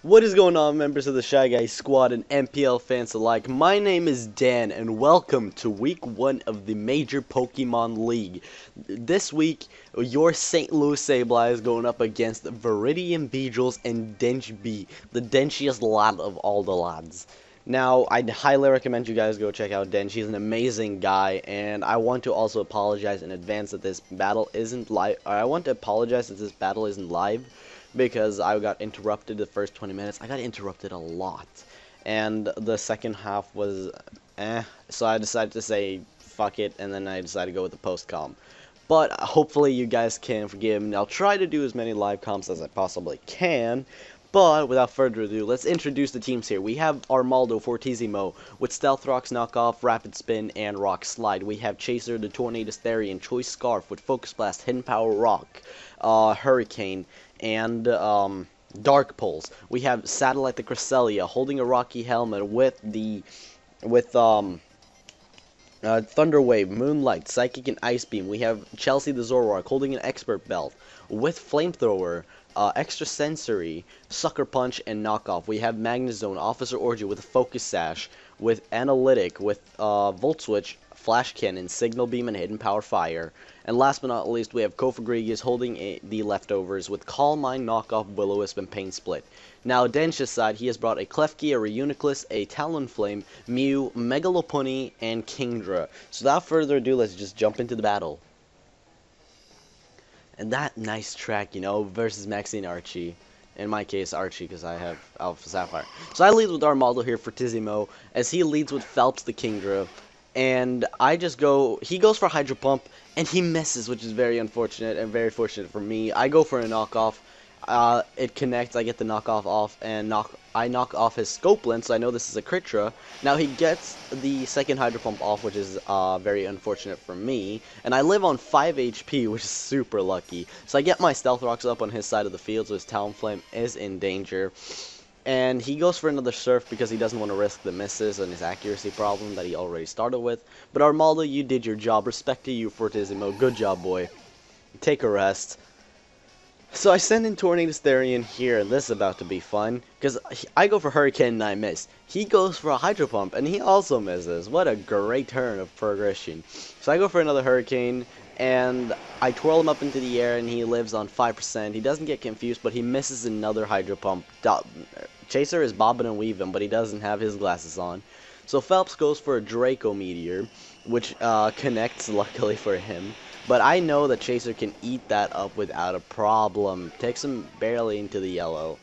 What is going on, members of the Shy Guy Squad and MPL fans alike? My name is Dan, and welcome to week 1 of the Major Pokemon League. This week, your St. Louis Sableye is going up against Viridian, Beedrills, and DenchBee, the denchiest lad of all the lads. Now, I'd highly recommend you guys go check out Dench. He's an amazing guy, and I want to also apologize in advance that this battle isn't live. Because I got interrupted the first 20 minutes. I got interrupted a lot. And the second half was so I decided to say fuck it, and then I decided to go with the post-com. But hopefully you guys can forgive me. I'll try to do as many live comps as I possibly can. But without further ado, let's introduce the teams here. We have Armaldo Fortissimo with Stealth Rocks, Knockoff, Rapid Spin, and Rock Slide. We have Chaser, the Tornado Therian, Choice Scarf with Focus Blast, Hidden Power Rock, Hurricane, and Dark Pulse. We have Satellite the Cresselia holding a Rocky Helmet with Thunder Wave, Moonlight, Psychic, and Ice Beam. We have Chelsea the Zoroark holding an Expert Belt with Flamethrower, Extra Sensory, Sucker Punch, and Knockoff. We have Magnezone, Officer Orgy with a Focus Sash, with Analytic, with Volt Switch, Flash Cannon, Signal Beam, and Hidden Power Fire. And last but not least, we have Kofagrigus holding the leftovers with Calm Mind, Knockoff, Will-O-Wisp, and Pain Split. Now, Dench's side, he has brought a Klefki, a Reuniclus, a Talonflame, Mew, Megalopunny, and Kingdra. So without further ado, let's just jump into the battle. And that nice track, you know, versus Maxine Archie. In my case, Archie, because I have Alpha Sapphire. So I lead with Armaldo here for Fortissimo, as he leads with Phelps the Kingdra. And I just go, he goes for Hydro Pump, and he misses, which is very unfortunate, and very fortunate for me. I go for a knockoff, it connects, I get the knockoff off, and I knock off his Scopeland, so I know this is a Critra. Now he gets the second Hydro Pump off, which is very unfortunate for me, and I live on 5 HP, which is super lucky. So I get my Stealth Rocks up on his side of the field, so his Talonflame is in danger. And he goes for another Surf because he doesn't want to risk the misses and his accuracy problem that he already started with. But Armaldo, you did your job. Respect to you, Fortissimo. Good job, boy. Take a rest. So I send in Tornado Therian here, and this is about to be fun. Because I go for Hurricane and I miss. He goes for a Hydro Pump and he also misses. What a great turn of progression. So I go for another Hurricane, and I twirl him up into the air, and he lives on 5%. He doesn't get confused, but he misses another Hydro Pump. Chaser is bobbing and weaving, but he doesn't have his glasses on. So Phelps goes for a Draco Meteor, which connects luckily for him. But I know that Chaser can eat that up without a problem. Takes him barely into the yellow.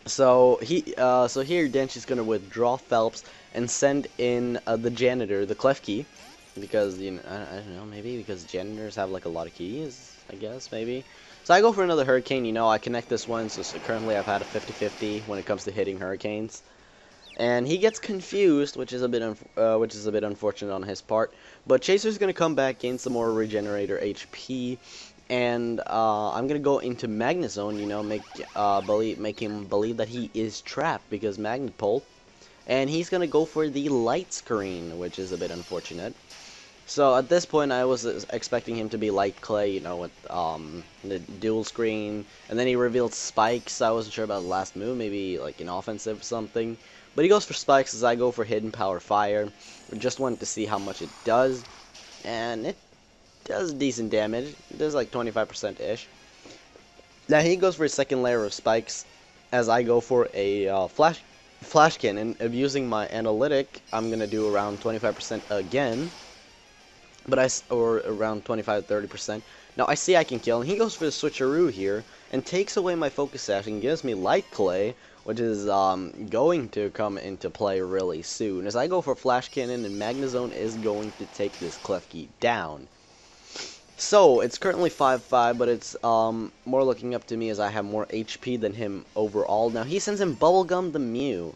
So here Dench is gonna withdraw Phelps and send in the Janitor, the Klefki, because I don't know, maybe because Janitors have like a lot of keys, I guess, maybe. So I go for another Hurricane, you know, I connect this one, so currently I've had a 50-50 when it comes to hitting Hurricanes. And he gets confused, which is a bit unfortunate on his part. But Chaser's gonna come back, gain some more Regenerator HP, and I'm gonna go into Magnezone, you know, make him believe that he is trapped because Magnet Pole, and he's gonna go for the Light Screen, which is a bit unfortunate. So at this point, I was expecting him to be Light Clay, you know, with the dual screen, and then he revealed Spikes. I wasn't sure about the last move, maybe like an offensive or something. But he goes for Spikes as I go for Hidden Power Fire. Just wanted to see how much it does, and it does decent damage. It does like 25%-ish. Now he goes for a second layer of Spikes as I go for a Flash Cannon. Of using my Analytic, I'm gonna do around 25% again. Or around 25-30%. Now I see I can kill, and he goes for the switcheroo here and takes away my Focus Sash and gives me Light Clay, which is going to come into play really soon. As I go for Flash Cannon, and Magnezone is going to take this Klefki down. So it's currently 5-5, but it's more looking up to me as I have more HP than him overall. Now he sends in Bubblegum the Mew.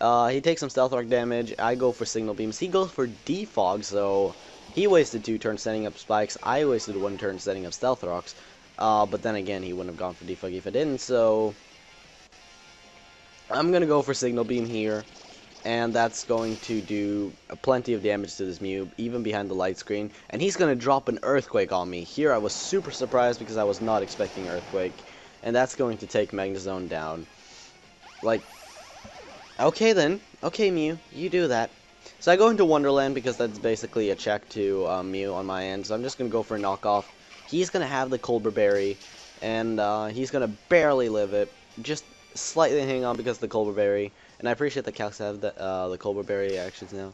He takes some Stealth Rock damage. I go for Signal Beams. He goes for Defog, so he wasted 2 turns setting up Spikes. I wasted 1 turn setting up Stealth Rocks. But then again, he wouldn't have gone for Defog if I didn't, so I'm going to go for Signal Beam here. And that's going to do plenty of damage to this Mew, even behind the Light Screen. And he's going to drop an Earthquake on me. Here I was super surprised because I was not expecting Earthquake. And that's going to take Magnezone down. Like, okay then. Okay, Mew, you do that. So I go into Wonderland because that's basically a check to Mew on my end. So I'm just going to go for a knockoff. He's going to have the Colbur Berry, and he's going to barely live it. Just slightly hang on because of the Colbur Berry. And I appreciate that Calcs have the Colbur Berry actions now.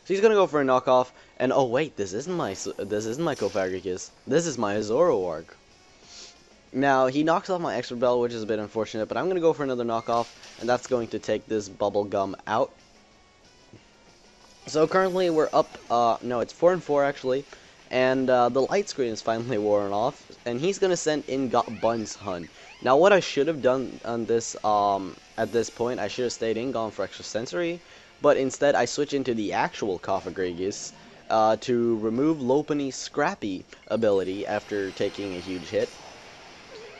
So he's gonna go for a knockoff, and oh wait, this isn't my Cofagrigus. This is my Zoroark. Now he knocks off my Extra Bell, which is a bit unfortunate, but I'm gonna go for another knockoff, and that's going to take this Bubblegum out. So currently we're up. No, it's 4-4 actually, and the light screen is finally worn off, and he's gonna send in Buns Hunt. Now what I should have done on this at this point, I should have stayed in, gone for extra sensory. But instead, I switch into the actual Cofagrigus to remove Lopunny's Scrappy ability after taking a huge hit.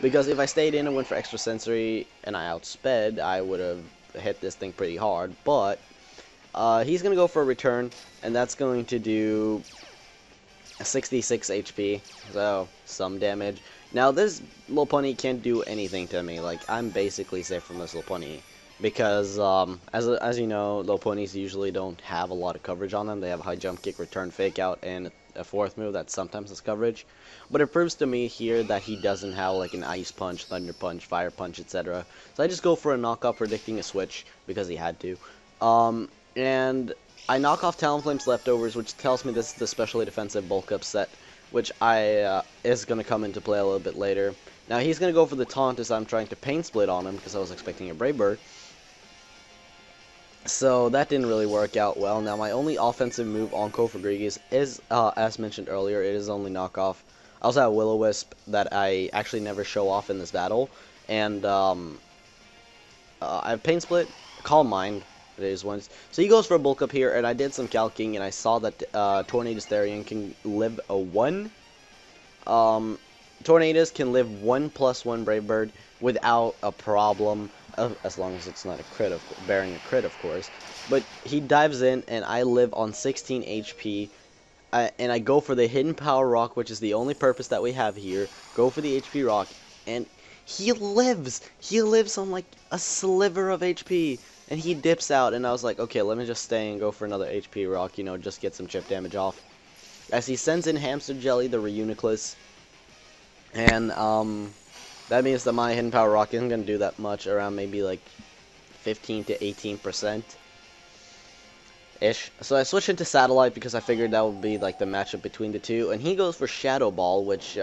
Because if I stayed in and went for extra sensory and I outsped, I would have hit this thing pretty hard. But he's going to go for a return, and that's going to do 66 HP, so some damage. Now this Lopunny can't do anything to me. Like, I'm basically safe from this Lopunny. Because, as you know, low ponies usually don't have a lot of coverage on them. They have high jump kick, return, fake out, and a fourth move that sometimes has coverage. But it proves to me here that he doesn't have like an ice punch, thunder punch, fire punch, etc. So I just go for a knockoff, predicting a switch because he had to. And I knock off Talonflame's leftovers, which tells me this is the specially defensive bulk up set, which is going to come into play a little bit later. Now he's going to go for the taunt as I'm trying to pain split on him because I was expecting a Brave Bird. So that didn't really work out well. Now my only offensive move on Cofagrigus is, as mentioned earlier, it is only knockoff. I also have Will-O-Wisp that I actually never show off in this battle. And I have Pain Split, Calm Mind, it is once. So he goes for a bulk up here, and I did some calcing, and I saw that Tornadus Therian can live a 1. Tornadus can live 1+1 Brave Bird without a problem. As long as it's not a crit, bearing a crit, of course. But he dives in, and I live on 16 HP. And I go for the Hidden Power Rock, which is the only purpose that we have here. Go for the HP Rock, and he lives! He lives on, like, a sliver of HP. And he dips out, and I was like, okay, let me just stay and go for another HP Rock, you know, just get some chip damage off. As he sends in Hamster Jelly, the Reuniclus. And, that means that my Hidden Power Rock isn't going to do that much, around maybe like 15 to 18%-ish. So I switched into Satellite because I figured that would be like the matchup between the two. And he goes for Shadow Ball, which,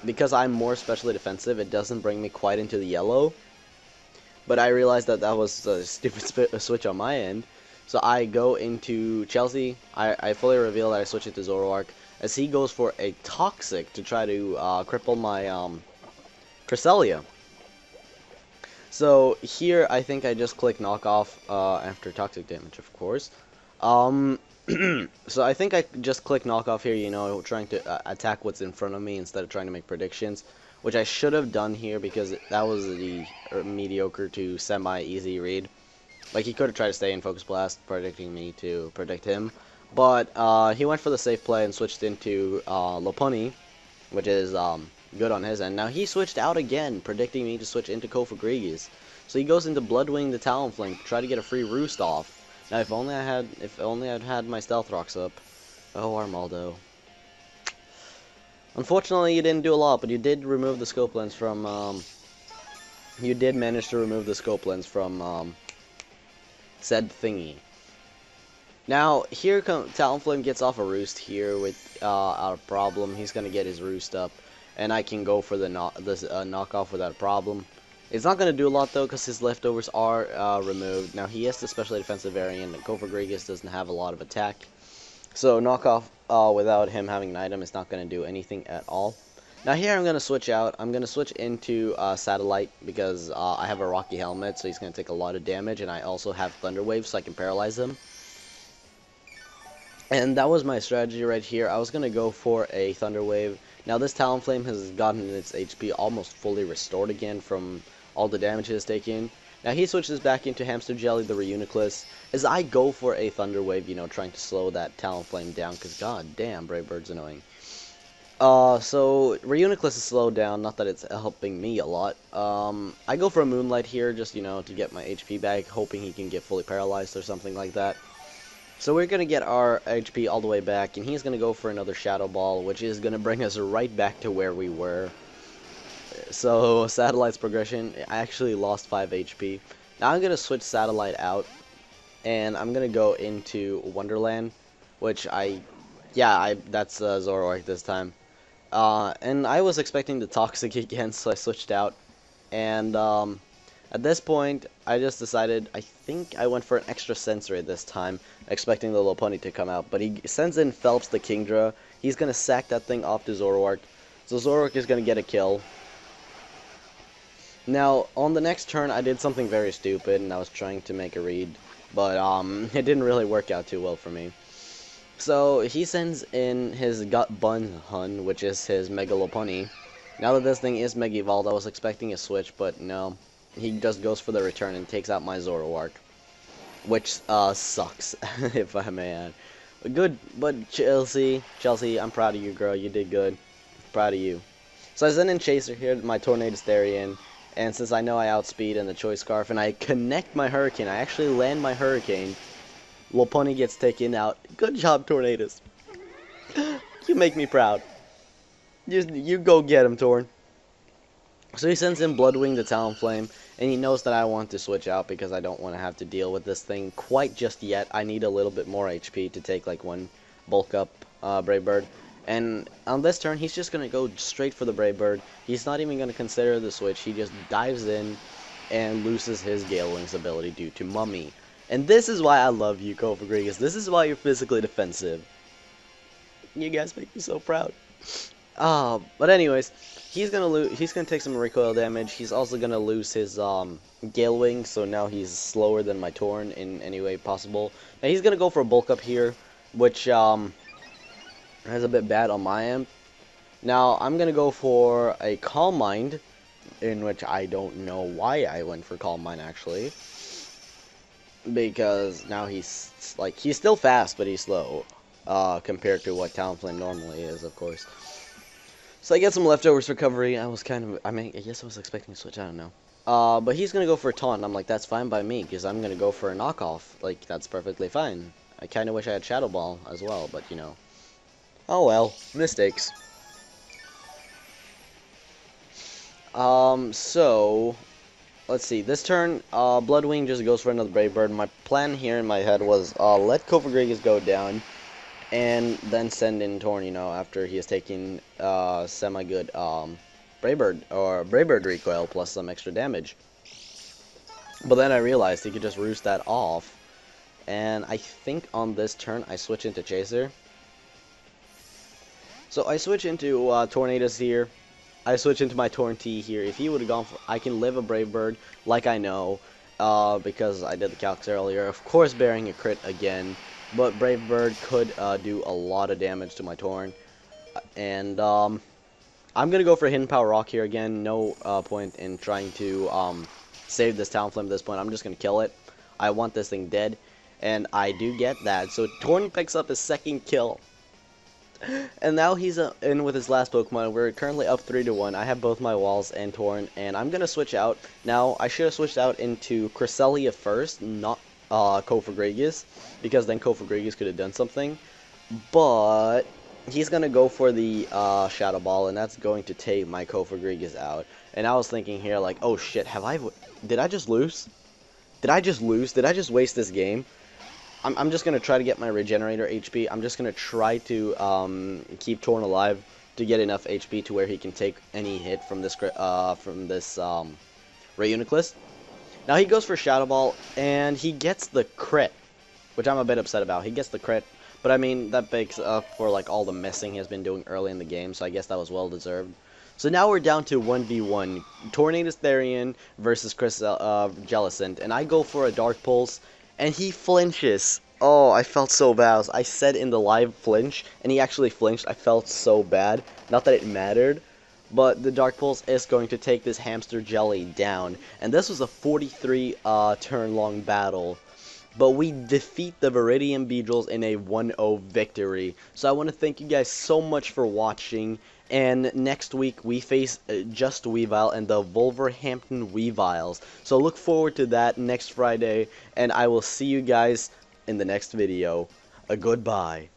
because I'm more specially defensive, it doesn't bring me quite into the yellow. But I realized that that was a stupid switch on my end. So I go into Chelsea. I fully reveal that I switch into Zoroark, as he goes for a Toxic to try to cripple my Cresselia. So here I think I just click knockoff after toxic damage, of course. So I think I just click knockoff here, you know, trying to attack what's in front of me instead of trying to make predictions, which I should have done here because that was the mediocre to semi-easy read. Like, he could have tried to stay in Focus Blast, predicting me to predict him, but he went for the safe play and switched into Lopunny, which is good on his end. Now he switched out again, predicting me to switch into Cofagrigus. So he goes into Bloodwing the Talonflame to try to get a free roost off. Now if only I'd had my Stealth Rocks up. Oh, Armaldo. Unfortunately, you didn't do a lot, but you did remove the scope lens from you did manage to remove the scope lens from said thingy. Now here Talonflame gets off a roost here with a problem. He's gonna get his roost up, and I can go for the knockoff without a problem. It's not going to do a lot though because his leftovers are removed. Now he has the specially defensive variant. Cofagrigus doesn't have a lot of attack. So knockoff without him having an item is not going to do anything at all. Now here I'm going to switch out. I'm going to switch into Satellite because I have a Rocky Helmet, so he's going to take a lot of damage. And I also have Thunder Wave, so I can paralyze him. And that was my strategy right here. I was going to go for a Thunder Wave. Now this Talonflame has gotten its HP almost fully restored again from all the damage it has taken. Now he switches back into Hamster Jelly, the Reuniclus, as I go for a Thunder Wave, you know, trying to slow that Talonflame down, because god damn, Brave Bird's annoying. So Reuniclus is slowed down, not that it's helping me a lot. I go for a Moonlight here, just, you know, to get my HP back, hoping he can get fully paralyzed or something like that. So we're gonna get our HP all the way back, and he's gonna go for another Shadow Ball, which is gonna bring us right back to where we were. So, Satellite's progression, I actually lost 5 HP. Now I'm gonna switch Satellite out, and I'm gonna go into Wonderland, which that's Zoroark this time. And I was expecting the Toxic again, so I switched out. And at this point, I just decided, I think I went for an extra Sensory this time, expecting the Lopunny to come out. But he sends in Phelps the Kingdra. He's going to sack that thing off to Zoroark. So Zoroark is going to get a kill. Now, on the next turn, I did something very stupid, and I was trying to make a read. But it didn't really work out too well for me. So he sends in his Gut Bun Hun, which is his Mega Lopunny. Now that this thing is Mega Evolved, I was expecting a switch, but no. He just goes for the return and takes out my Zoroark. Which sucks, if I may add. Good, but Chelsea, I'm proud of you, girl. You did good. Proud of you. So I send in Chaser here, my Tornado Starion. And since I know I outspeed in the Choice Scarf, and I connect my Hurricane, I actually land my Hurricane. Lopunny gets taken out. Good job, Tornadus. You make me proud. You go get him, Torn. So he sends in Bloodwing the Talonflame, and he knows that I want to switch out because I don't want to have to deal with this thing quite just yet. I need a little bit more HP to take like one bulk up Brave Bird. And on this turn, he's just going to go straight for the Brave Bird. He's not even going to consider the switch. He just dives in and loses his Gale Wings ability due to Mummy. And this is why I love you, Cofagrigus. This is why you're physically defensive. You guys make me so proud. But anyways, he's gonna take some recoil damage. He's also gonna lose his Gale Wing, so now he's slower than my Torn in any way possible. Now he's gonna go for a bulk up here, which has a bit bad on my end. Now I'm gonna go for a Calm Mind, in which I don't know why I went for Calm Mind actually. Because now he's still fast, but he's slow, compared to what Talonflame normally is, of course. So I get some leftovers recovery. I guess I was expecting to switch, I don't know. But he's gonna go for a taunt, and I'm like, that's fine by me, because I'm gonna go for a knockoff. Like, that's perfectly fine. I kinda wish I had Shadow Ball as well, but you know. Oh well, mistakes. So let's see, this turn, Bloodwing just goes for another Brave Bird. My plan here in my head was, let Cofagrigus go down, and then send in Torn, you know, after he has taken, semi-good, Brave Bird, or Brave Bird recoil, plus some extra damage. But then I realized he could just roost that off, and I think on this turn, I switch into Chaser. So I switch into, Tornadus here. I switch into my Torn T here. If he would have gone for, I can live a Brave Bird, like I know, because I did the calcs earlier. Of course, bearing a crit again, but Brave Bird could do a lot of damage to my Torn. And I'm gonna go for Hidden Power Rock here again. No point in trying to save this Talonflame at this point. I'm just gonna kill it. I want this thing dead, and I do get that. So Torn picks up his second kill. And now he's in with his last Pokemon. We're currently up 3-1. I have both my Walls and Torn, and I'm gonna switch out. Now I should have switched out into Cresselia first, not Cofagrigus, because then Cofagrigus could have done something. But he's gonna go for the Shadow Ball, and that's going to take my Cofagrigus out. And I was thinking here, like, oh shit, did I just lose? Did I just lose? Did I just waste this game? I'm just going to try to get my Regenerator HP. I'm just going to try to keep Torn alive to get enough HP to where he can take any hit from this Reuniclus. Now he goes for Shadow Ball, and he gets the crit, which I'm a bit upset about. He gets the crit, but I mean, that makes up for like all the messing he has been doing early in the game, so I guess that was well deserved. So now we're down to 1v1. Tornadus Therian versus Jellicent, and I go for a Dark Pulse, and he flinches. Oh, I felt so bad. I said in the live flinch, and he actually flinched. I felt so bad. Not that it mattered, but the Dark Pulse is going to take this hamster jelly down. And this was a 43 turn long battle. but we defeat the Viridian Beedrills in a 1-0 victory. So I want to thank you guys so much for watching, and next week we face Just Weavile and the Wolverhampton Weaviles. So look forward to that next Friday, and I will see you guys in the next video. Goodbye.